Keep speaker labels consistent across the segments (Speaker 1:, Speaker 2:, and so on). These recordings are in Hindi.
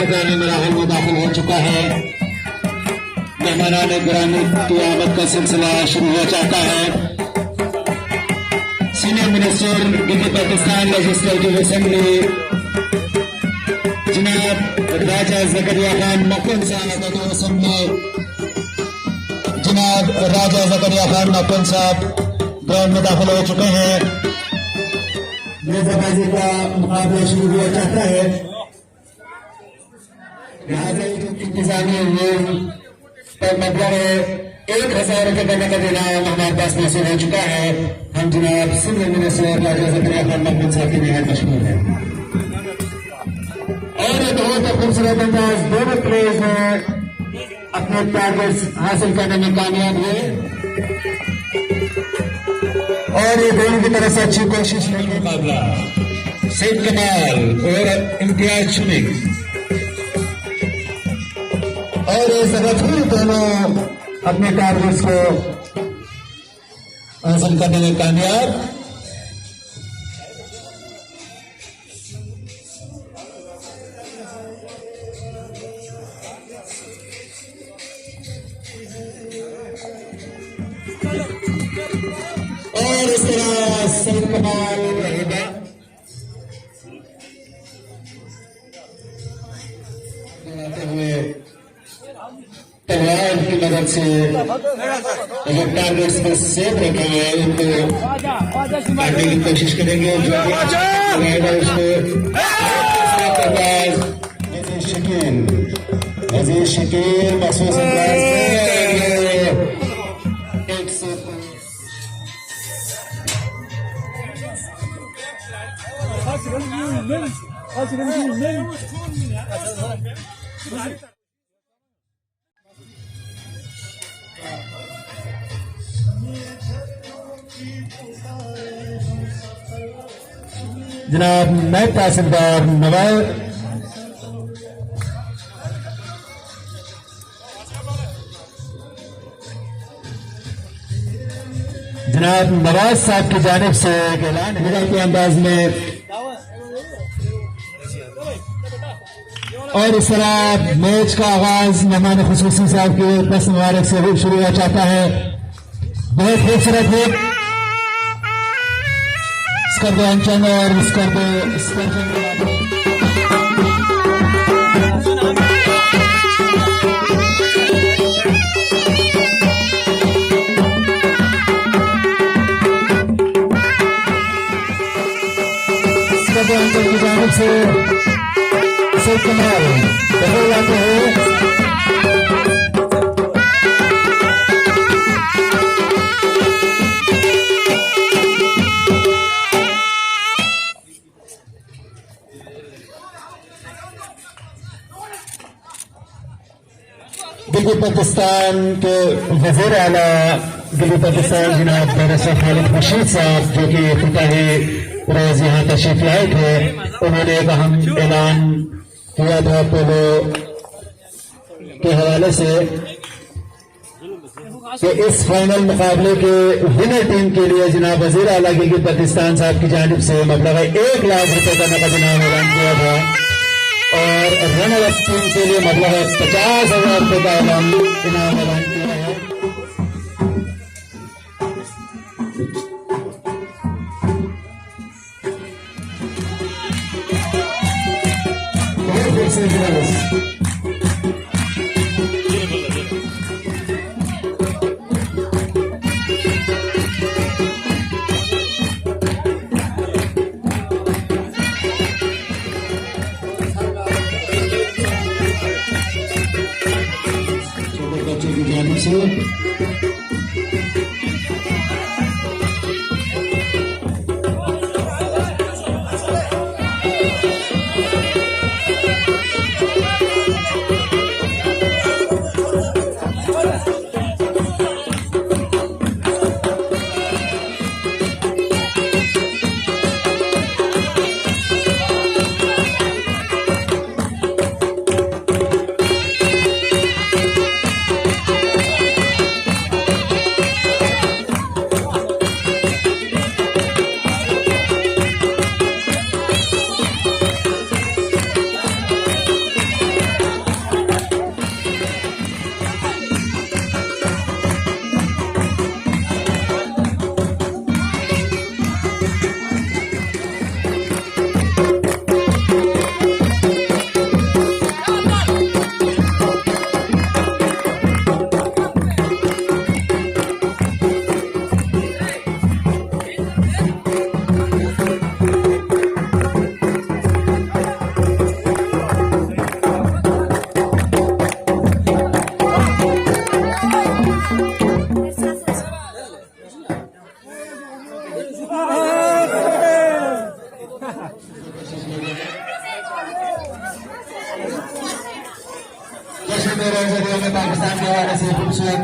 Speaker 1: इंतजामी मराहल में दाखिल हो चुका है। मेहमानान गिरामी की आमद का सिलसिला शुरू हो जाता है। सीनियर मिनिस्टर गिल्ली पाकिस्तान लेजिस्लेटिव असेंबली जनाब राजा ज़करिया खान नकुल साहब जनाब राजा ज़करिया खान नकुल साहब ग्राउंड में दाखिल हो चुके हैं। नेजाबाजी का मुकाबला शुरू हुआ चाहता है। इंतजामी पर मबलग 1000 रुपये देने का इनाम हमारे पास मौसूल हो चुका है। हम जनाब सीनियर मिनिस्टर राजा ज़करिया खान नकुल साहब की नहायत मशहूर है और ये बहुत खूबसूरत अंदाज दोनों प्लेयर्स हैं अपने टारगेट्स हासिल करने में कामयाब हुए और ये दोनों की तरफ से अच्छी कोशिश है। मुकाबला सईद कमाल और इम्तियाज शुमिक और ये सगत दोनों अपने टारगेट्स को हासिल करने में कामयाब। और इस तरह सईद कमाल रहेगा बनाते हुए तलवार की मदद से जो टारगेट्स में सेव रखे हुए उनको काटने की कोशिश करेंगे। जो लगाएगा उसको अजीज शकील महसूस जनाब नायब तहसीलदार नवाब जनाब नवाज साहब की जानिब से एक ऐलान है के अंदाज में और इस तरह मैच का आगाज मेहमान खुसूसी साहब के दस मुबारक से शुरू हो जाता है। बहुत खूबसूरत है स्कर्दो अंचन और की जानिब से सईद कमाल बदल जाते हैं। गिल्ली पाकिस्तान के वज़ीर आला गिल्ली पाकिस्तान जनाब बैरिस्टर खालिद रशीद साहब जो कि इफ्तिताही रोज यहाँ तशरीफ लाए थे, उन्होंने एक अहम ऐलान किया था पोलो के हवाले से कि इस फाइनल मुकाबले के विनर टीम के लिए जनाब वज़ीर आला गिल्ली पाकिस्तान साहब की जानिब से मबलग 1 लाख रुपए का नकद इनाम ऐलान किया था और रनर अप टीम के लिए मबलग 50,000 रुपए का इनाम ऐलान किया है। तेरह सदियों में पाकिस्तान के हवाले से खूबसूरत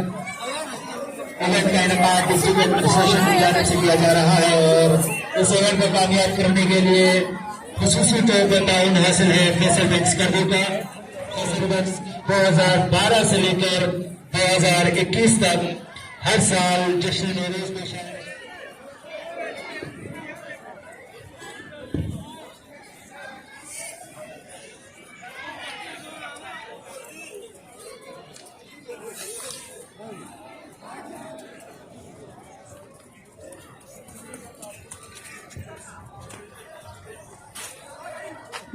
Speaker 1: इवेंट का इनका डिस्ट्रिक्ट एडमिनिस्ट्रेशन की जाने से किया जा रहा है और इस इवेंट को कामयाब करने के लिए खुसूसी तौर पर ताउन हासिल है फैसल बैंक्स कर्दी का। फैसल बैंक्स 2012 से लेकर 2021 तक हर साल जश्न नौरोज में शामिल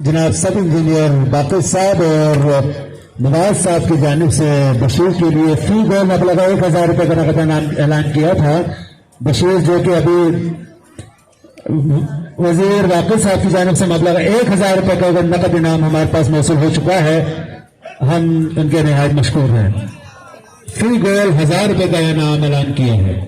Speaker 1: जनाब सब इंजीनियर बाकिर साहब और नवाज साहब की जानिब से बशीर के लिए फी गोल मतलब 1000 रुपये का नकद ऐलान किया था। बशीर जो कि अभी वजीर बाकिर साहब की जानिब से मतलब 1000 रुपये का नकद इनाम हमारे पास मौसूल हो चुका है। हम उनके नहायत मशकूर हैं। फी गोल 1000 रुपये का इनाम ऐलान किया है।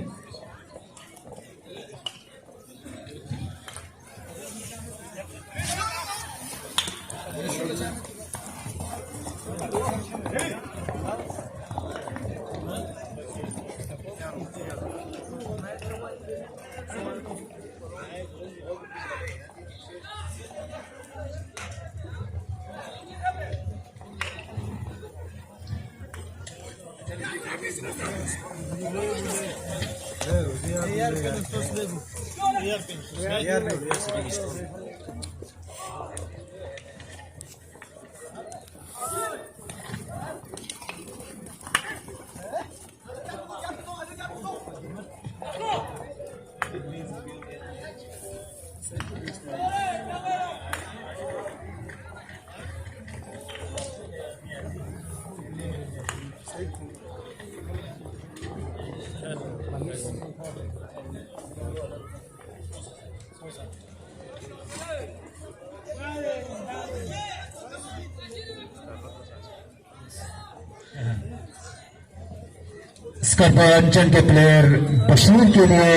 Speaker 1: स्कर्पांचन के प्लेयर बशीर के लिए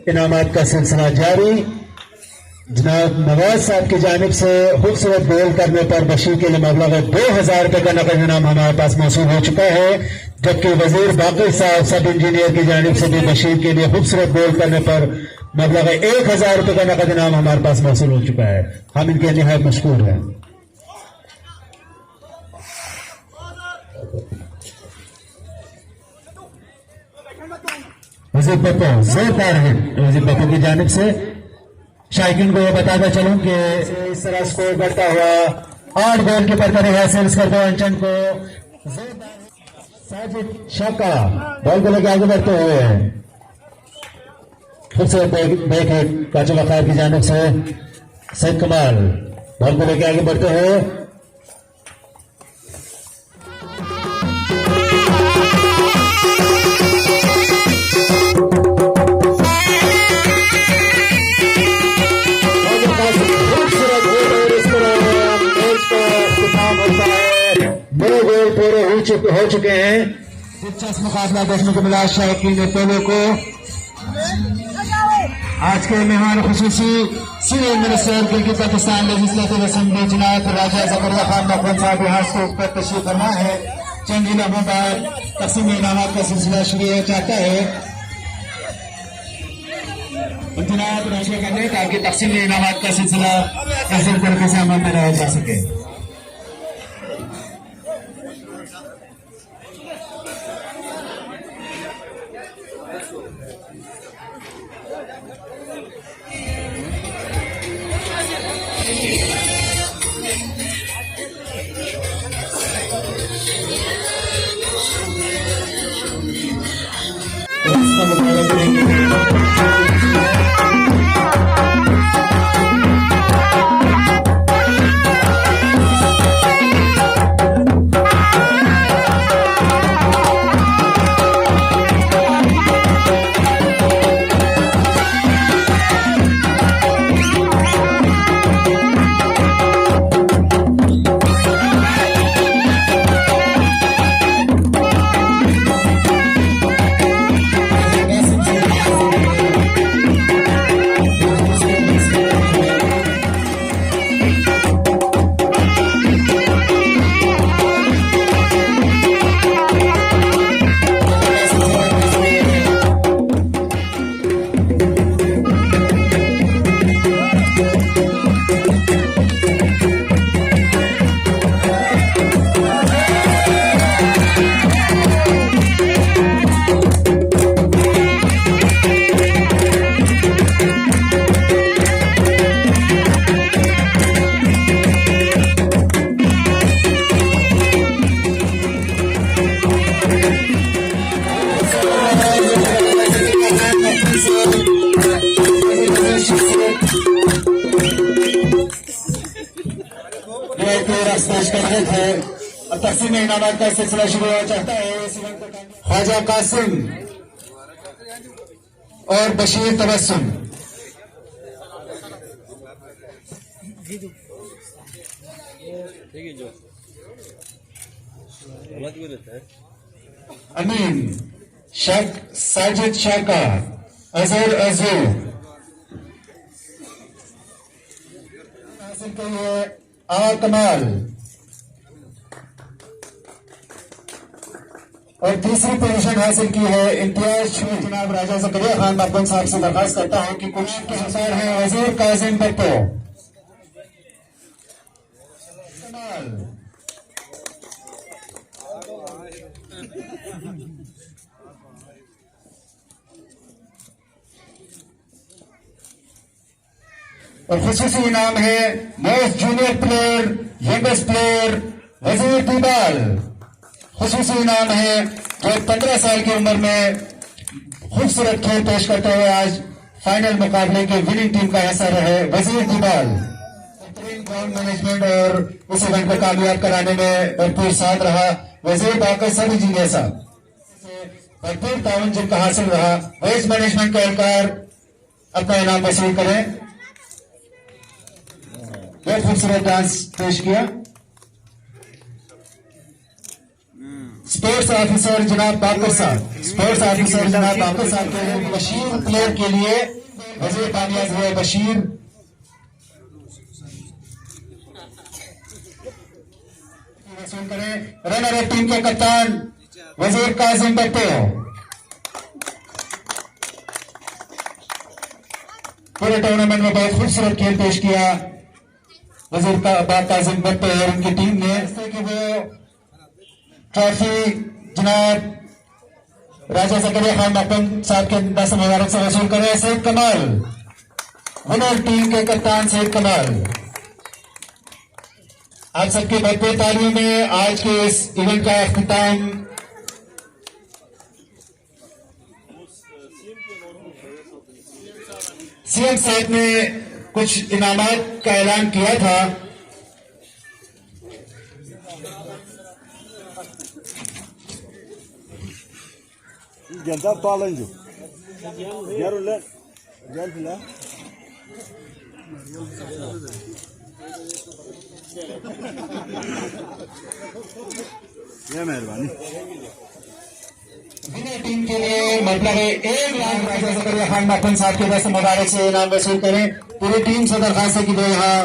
Speaker 1: इनामात का सिलसिला जारी। जनाब नवाज साहब की जानिब से खूबसूरत गोल करने पर बशीर के लिए मबलग 2000 रुपये का नकद इनाम हमारे पास मौसूल हो चुका है। जबकि वजीर बाकिर साहब सब इंजीनियर की जानिब से भी बशीर के लिए खूबसूरत गोल करने पर मबलग 1000 रुपये का नकद इनाम हमारे पास मौसूल हो चुका है। हम इनके निहायत मशकूर हैं। वजीर पप्पू जोरदार है वजीर पप्पू की जानिब से। शायकीन को यह बताता चलूं कि इस तरह स्कोर बढ़ता हुआ 8 गोल की बरकरारी हासिल स्कर्पांचन को। साजिद शाका बॉल को लेकर आगे बढ़ते हुए खूबसूरत बैक हिट काजल वकार की जानिब से। सैयद कमाल बॉल को लेकर आगे बढ़ते हुए हो चुके हैं। दिलचस्प मुकाबला देखने को मिला शायकीन पोलो को। आज के मेहमान खुसूसी senior minister Gilgit Pakistan legislative assembly जनाब राजा जफरुल्लाह खान नकवी साहब यहाँ से पर तशरीफ फरमा है। चंद ही लम्हों बाद तकसीम इनामात का सिलसिला शुरू हो जाता है। जनाब राशि करने ताकि तकसीम इनामात का सिलसिला ऐसे तरीके से अमल में रहा जा सके। पेश कर रहे थे। अब तकसीम इनामात का सिलसिला शुरू होना चाहता है। ख्वाजा कासिम और बशीर तबस्सुम। अमीन साजिद शाका अजहर अजू हासिल किए कमाल और तीसरी पोजीशन हासिल की है इम्तियाज। जनाब राजा ज़करिया खान मकबूल साहब से दरखास्त करता हूं कि कुनैत के अनुसार है वजीर कासिम भट्टो। और खुसूसी इनाम है most junior player youngest player वजीर दीबाल। खुसूसी इनाम है जो 15 साल की उम्र में खूबसूरत खेल पेश करते हुए आज फाइनल मुकाबले के विनिंग टीम का हिस्सा रहे वजीर दीबाल। ग्राउंड मैनेजमेंट और उस इवेंट को कामयाब कराने में भरपूर साथ रहा वजीर बाकर सभी जी जैसा भरपूर ताउन जिनका हासिल रहा। वेस्ट मैनेजमेंट के एहलकार अपना इनाम वसूल करें। बहुत खूबसूरत डांस पेश किया। स्पोर्ट्स ऑफिसर जनाब बाकर साहब के बशीर प्लेयर के लिए वजीर कामयाब हुए बशीर। वसूल करें। रनर अप टीम के कप्तान वजीर कासिम भट्टो। पूरे टूर्नामेंट में बहुत खूबसूरत खेल पेश किया वजीर कासिम भट्टो और उनकी टीम ने। कि वो ट्रॉफी जनाब राजा ज़करिया खान मकबूल साहब के दस मुबारक से वसूल करें। सैयद कमाल विनर टीम के कप्तान सैयद कमाल। आप सबके भरपूर तालियों में आज के इस इवेंट का अख्तिताम सीएम साहब ने कुछ इनामात का ऐलान किया था।
Speaker 2: Ganda balanjo. Yarula. Yarula. ये मेहरबानी।
Speaker 1: विनर टीम के लिए मतलब 1 लाख राजा ज़करिया खान मकबूल साहब के दस मुबारक से इनाम वसूल करें। पूरी टीम से दरखास्त है कि वो यहाँ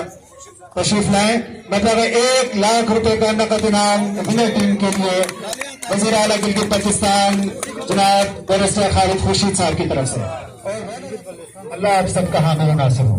Speaker 1: तशरीफ लाए। मतलब 1 लाख रुपए का नकद इनाम विनर टीम के लिए वज़ीर आला गिलगित पाकिस्तान जनाब बैरिस्टर खालिद खुर्शीद साहब की तरफ से। अल्लाह आप सबका हामी और नासिर हो।